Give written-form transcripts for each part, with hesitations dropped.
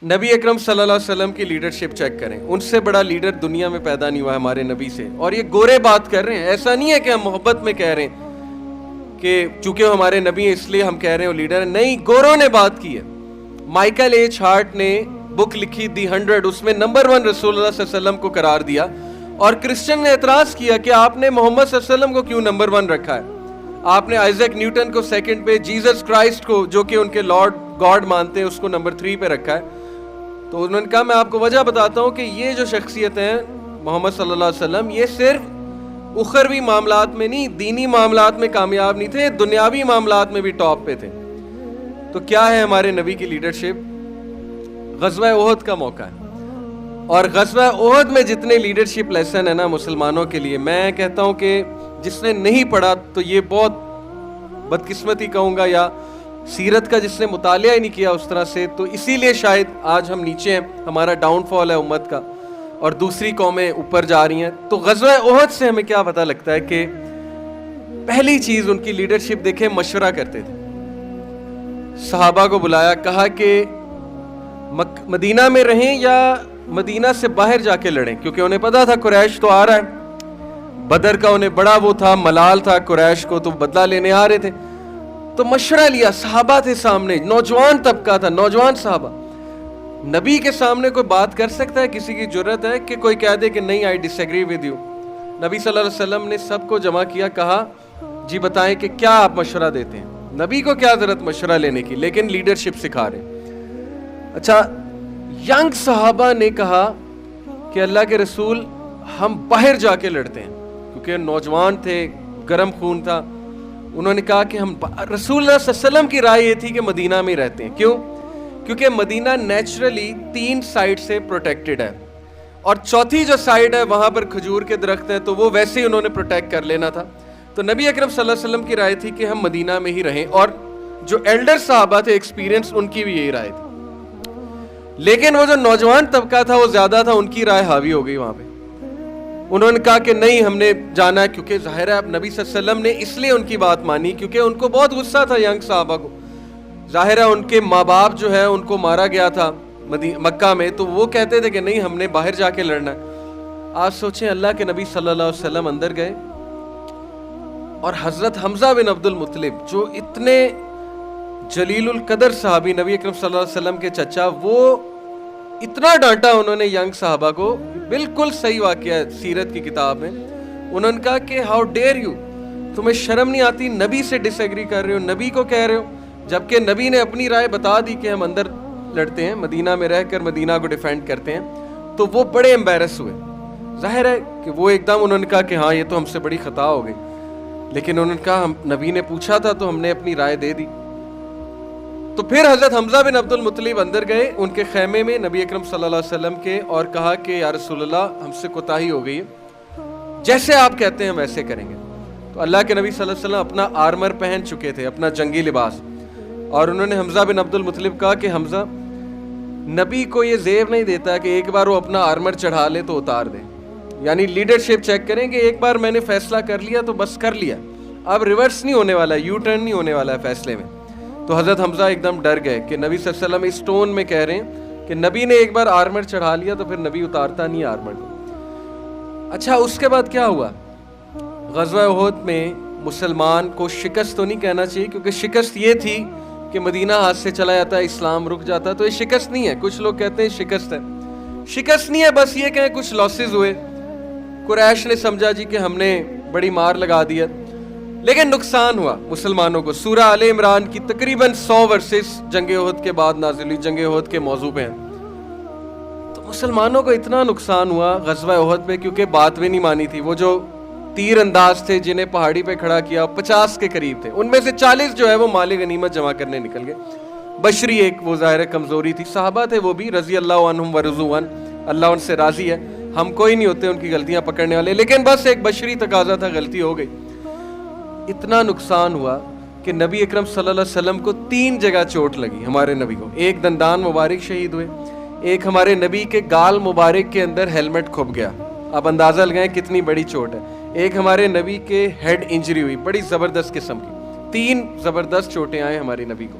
نبی اکرم صلی اللہ علیہ وسلم کی لیڈرشپ چیک کریں، ان سے بڑا لیڈر دنیا میں پیدا نہیں ہوا ہمارے نبی سے. اور یہ گورے بات کر رہے ہیں، ایسا نہیں ہے کہ ہم محبت میں کہہ رہے ہیں کہ چونکہ وہ ہمارے نبی ہیں اس لیے ہم کہہ رہے ہیں وہ لیڈر ہیں. نہیں، گوروں نے بات کی ہے. مائیکل ایچ ہارٹ نے بک لکھی دی 100، اس میں نمبر 1 رسول اللہ صلی اللہ علیہ وسلم کو قرار دیا. اور کرسچن نے اعتراض کیا کہ آپ نے محمد صلی اللہ علیہ وسلم کو کیوں نمبر 1 رکھا ہے؟ آپ نے آئزیک نیوٹن کو سیکنڈ پہ، جیزس کرائسٹ کو جو کہ ان کے لارڈ گاڈ مانتے ہیں اس کو نمبر 3 پہ رکھا ہے. تو انہوں نے کہا میں آپ کو وجہ بتاتا ہوں کہ یہ جو شخصیتیں ہیں محمد صلی اللہ علیہ وسلم، یہ صرف اخروی معاملات میں نہیں، دینی معاملات میں کامیاب نہیں تھے، دنیاوی معاملات میں بھی ٹاپ پہ تھے. تو کیا ہے ہمارے نبی کی لیڈرشپ؟ غزوہ احد کا موقع ہے، اور غزوہ احد میں جتنے لیڈرشپ لیسن ہے نا مسلمانوں کے لیے، میں کہتا ہوں کہ جس نے نہیں پڑھا تو یہ بہت بدقسمتی کہوں گا، یا سیرت کا جس نے مطالعہ ہی نہیں کیا اس طرح سے، تو اسی لیے شاید آج ہم نیچے ہیں، ہمارا ڈاؤن فال ہے امت کا، اور دوسری قومیں اوپر جا رہی ہیں. تو غزوہ احد سے ہمیں کیا پتہ لگتا ہے کہ پہلی چیز ان کی لیڈرشپ دیکھیں، مشورہ کرتے تھے. صحابہ کو بلایا، کہا کہ مدینہ میں رہیں یا مدینہ سے باہر جا کے لڑیں، کیونکہ انہیں پتا تھا قریش تو آ رہا ہے. بدر کا انہیں بڑا وہ تھا، ملال تھا قریش کو، تو بدلہ لینے آ رہے تھے. تو مشورہ لیا، صحابہ تھے سامنے، نوجوان طبقہ تھا، نوجوان صحابہ. نبی کے سامنے کوئی بات کر سکتا ہے؟ کسی کی جرت ہے کہ کوئی کہہ دے کہ نہیں آئی ڈس ایگری ود یو؟ نبی صلی اللہ علیہ وسلم نے سب کو جمع کیا، کہا جی بتائیں کہ کیا آپ مشورہ دیتے ہیں؟ نبی کو کیا ضرورت مشورہ لینے کی، لیکن لیڈرشپ سکھا رہے. اچھا، ینگ صحابہ نے کہا کہ اللہ کے رسول ہم باہر جا کے لڑتے ہیں، کیونکہ نوجوان تھے، گرم خون تھا. انہوں نے کہا کہ ہم رسول اللہ صلی اللہ علیہ وسلم کی رائے یہ تھی کہ مدینہ میں رہتے ہیں. کیوں؟ کیونکہ مدینہ نیچرلی 3 سائڈ سے پروٹیکٹڈ ہے، اور چوتھی جو سائڈ ہے وہاں پر کھجور کے درخت ہیں، تو وہ ویسے ہی انہوں نے پروٹیکٹ کر لینا تھا. تو نبی اکرم صلی اللہ علیہ وسلم کی رائے تھی کہ ہم مدینہ میں ہی رہیں، اور جو ایلڈر صحابہ تھے ایکسپیرینس، ان کی بھی یہی رائے تھی. لیکن وہ جو نوجوان طبقہ تھا وہ زیادہ تھا، ان کی رائے حاوی ہو گئی وہاں پہ. انہوں نے کہا کہ نہیں ہم نے جانا ہے، کیونکہ ظاہر ہے اب نبی صلی اللہ علیہ وسلم نے اس لیے ان کی بات مانی کیونکہ ان کو بہت غصہ تھا ینگ صحابہ کو. ظاہر ہے ان کے ماں باپ جو ہے ان کو مارا گیا تھا مکہ میں، تو وہ کہتے تھے کہ نہیں ہم نے باہر جا کے لڑنا ہے. آپ سوچیں اللہ کے نبی صلی اللہ علیہ وسلم اندر گئے، اور حضرت حمزہ بن عبد المطلب جو اتنے جلیل القدر صحابی، نبی اکرم صلی اللہ علیہ وسلم کے چچا، وہ اتنا ڈانٹا انہوں نے ینگ صحابہ کو. بالکل صحیح واقعہ ہے سیرت کی کتاب میں. انہوں نے کہا کہ ہاؤ ڈیئر یو، تمہیں شرم نہیں آتی؟ نبی سے ڈس ایگری کر رہے ہو، نبی کو کہہ رہے ہو، جبکہ نبی نے اپنی رائے بتا دی کہ ہم اندر لڑتے ہیں، مدینہ میں رہ کر مدینہ کو ڈیفینڈ کرتے ہیں. تو وہ بڑے امبیرس ہوئے. ظاہر ہے کہ وہ ایک دم انہوں نے کہا کہ ہاں یہ تو ہم سے بڑی خطا ہو گئی، لیکن انہوں نے کہا ہم نبی نے پوچھا تھا تو ہم نے اپنی رائے دے دی. تو پھر حضرت حمزہ بن عبد المطلب اندر گئے ان کے خیمے میں نبی اکرم صلی اللہ علیہ وسلم کے، اور کہا کہ یا رسول اللہ ہم سے کوتاہی ہو گئی ہے، جیسے آپ کہتے ہیں ہم ایسے کریں گے. تو اللہ کے نبی صلی اللہ علیہ وسلم اپنا آرمر پہن چکے تھے، اپنا جنگی لباس، اور انہوں نے حمزہ بن عبد المطلب کہا کہ حمزہ، نبی کو یہ زیب نہیں دیتا کہ ایک بار وہ اپنا آرمر چڑھا لے تو اتار دے. یعنی لیڈرشپ چیک کریں کہ ایک بار میں نے فیصلہ کر لیا تو بس کر لیا، اب ریورس نہیں ہونے والا ہے، یو ٹرن نہیں ہونے والا ہے فیصلے میں. تو حضرت حمزہ ایک دم ڈر گئے کہ نبی صلی اللہ علیہ وسلم اس ٹون میں کہہ رہے ہیں کہ نبی نے ایک بار آرمر چڑھا لیا تو پھر نبی اتارتا نہیں آرمر کو. اچھا، اس کے بعد کیا ہوا؟ غزوہ احد میں مسلمان کو شکست تو نہیں کہنا چاہیے، کیونکہ شکست یہ تھی کہ مدینہ ہاتھ سے چلا جاتا، اسلام رک جاتا. تو یہ شکست نہیں ہے. کچھ لوگ کہتے ہیں شکست ہے، شکست نہیں ہے، بس یہ کہیں کچھ لاسز ہوئے، قریش نے سمجھا جی کہ ہم نے بڑی مار لگا دیا، لیکن نقصان ہوا مسلمانوں کو. سورہ آل عمران کی تقریباً 100 ورسز جنگ احد کے بعد نازل ہوئی، جنگ احد کے موضوع پہ ہیں. تو مسلمانوں کو اتنا نقصان ہوا غزوہ احد میں، کیونکہ بات بھی نہیں مانی تھی. وہ جو تیر انداز تھے جنہیں پہاڑی پہ کھڑا کیا 50 کے قریب تھے، ان میں سے 40 جو ہے وہ مال غنیمت جمع کرنے نکل گئے. بشری ایک وہ ظاہر کمزوری تھی. صحابہ تھے وہ بھی رضی اللہ عنہم ورضوا عنہ، اللہ ان سے راضی ہے، ہم کوئی نہیں ہوتے ان کی غلطیاں پکڑنے والے، لیکن بس ایک بشری تقاضا تھا، غلطی ہو گئی. اتنا نقصان ہوا کہ نبی اکرم صلی اللہ علیہ وسلم کو 3 جگہ چوٹ لگی. ہمارے نبی کو ایک دندان مبارک شہید ہوئے، ایک ہمارے نبی کے گال مبارک کے اندر ہیلمٹ کھپ گیا، اب اندازہ لگائیں کتنی بڑی چوٹ ہے. ایک ہمارے نبی کے ہیڈ انجری ہوئی بڑی زبردست قسم کی. 3 زبردست چوٹیں آئیں ہمارے نبی کو.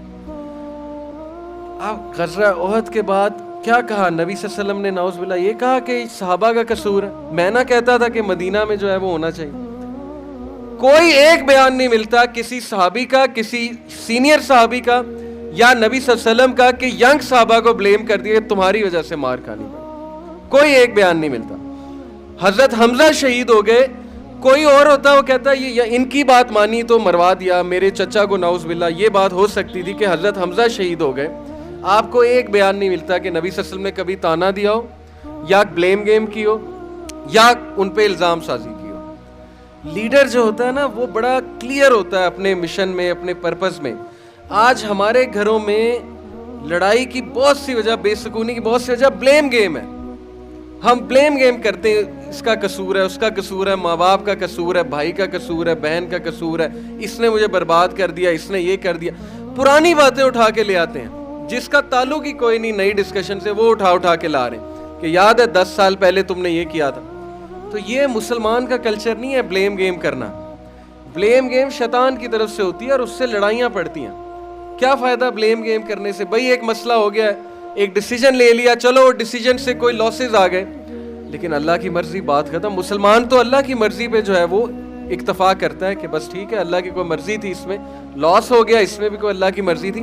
اب غزوہ احد کے بعد کیا کہا نبی صلی اللہ علیہ وسلم نے؟ نعوذ باللہ یہ کہا کہ صحابہ کا قصور ہے. میں نہ کہتا تھا کہ مدینہ میں جو ہے وہ ہونا چاہیے. کوئی ایک بیان نہیں ملتا کسی صحابی کا, کسی سینئر صحابی کا یا نبی صلی اللہ علیہ وسلم کا کہ ینگ صحابہ کو بلیم کر دیا کہ تمہاری وجہ سے مار کھانی پڑی. کوئی ایک بیان نہیں ملتا. حضرت حمزہ شہید ہو گئے, کوئی اور ہوتا وہ کہتا یہ ان کی بات مانی تو مروا دیا میرے چچا کو, نعوذ باللہ یہ بات ہو سکتی تھی کہ حضرت حمزہ شہید ہو گئے. آپ کو ایک بیان نہیں ملتا کہ نبی صلی اللہ علیہ وسلم نے کبھی تانا دیا ہو یا بلیم گیم کی ہو یا ان پہ الزام سازی کی ہو. لیڈر جو ہوتا ہے نا وہ بڑا کلیئر ہوتا ہے اپنے مشن میں, اپنے پرپز میں. آج ہمارے گھروں میں لڑائی کی بہت سی وجہ, بے سکونی کی بہت سی وجہ بلیم گیم ہے. ہم بلیم گیم کرتے ہیں, اس کا قصور ہے, اس کا قصور ہے, ماں باپ کا قصور ہے, بھائی کا قصور ہے, بہن کا قصور ہے, اس نے مجھے برباد کر دیا, اس نے یہ کر دیا. پرانی باتیں اٹھا کے لے آتے ہیں جس کا تعلق ہی کوئی نہیں نئی ڈسکشن سے, وہ اٹھا کے لا رہے ہیں کہ یاد ہے 10 سال پہلے تم نے یہ کیا تھا. تو یہ مسلمان کا کلچر نہیں ہے بلیم گیم کرنا. بلیم گیم شیطان کی طرف سے ہوتی ہے اور اس سے لڑائیاں پڑتی ہیں. کیا فائدہ بلیم گیم کرنے سے؟ بھائی ایک مسئلہ ہو گیا ہے, ایک ڈیسیجن لے لیا, چلو وہ ڈیسیجن سے کوئی لاسز آ گئے, لیکن اللہ کی مرضی, بات ختم. مسلمان تو اللہ کی مرضی پہ جو ہے وہ اکتفا کرتا ہے کہ بس ٹھیک ہے اللہ کی کوئی مرضی تھی, اس میں لاس ہو گیا, اس میں بھی کوئی اللہ کی مرضی تھی.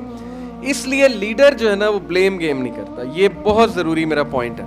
اس لیے لیڈر جو ہے نا وہ بلیم گیم نہیں کرتا. یہ بہت ضروری میرا پوائنٹ ہے.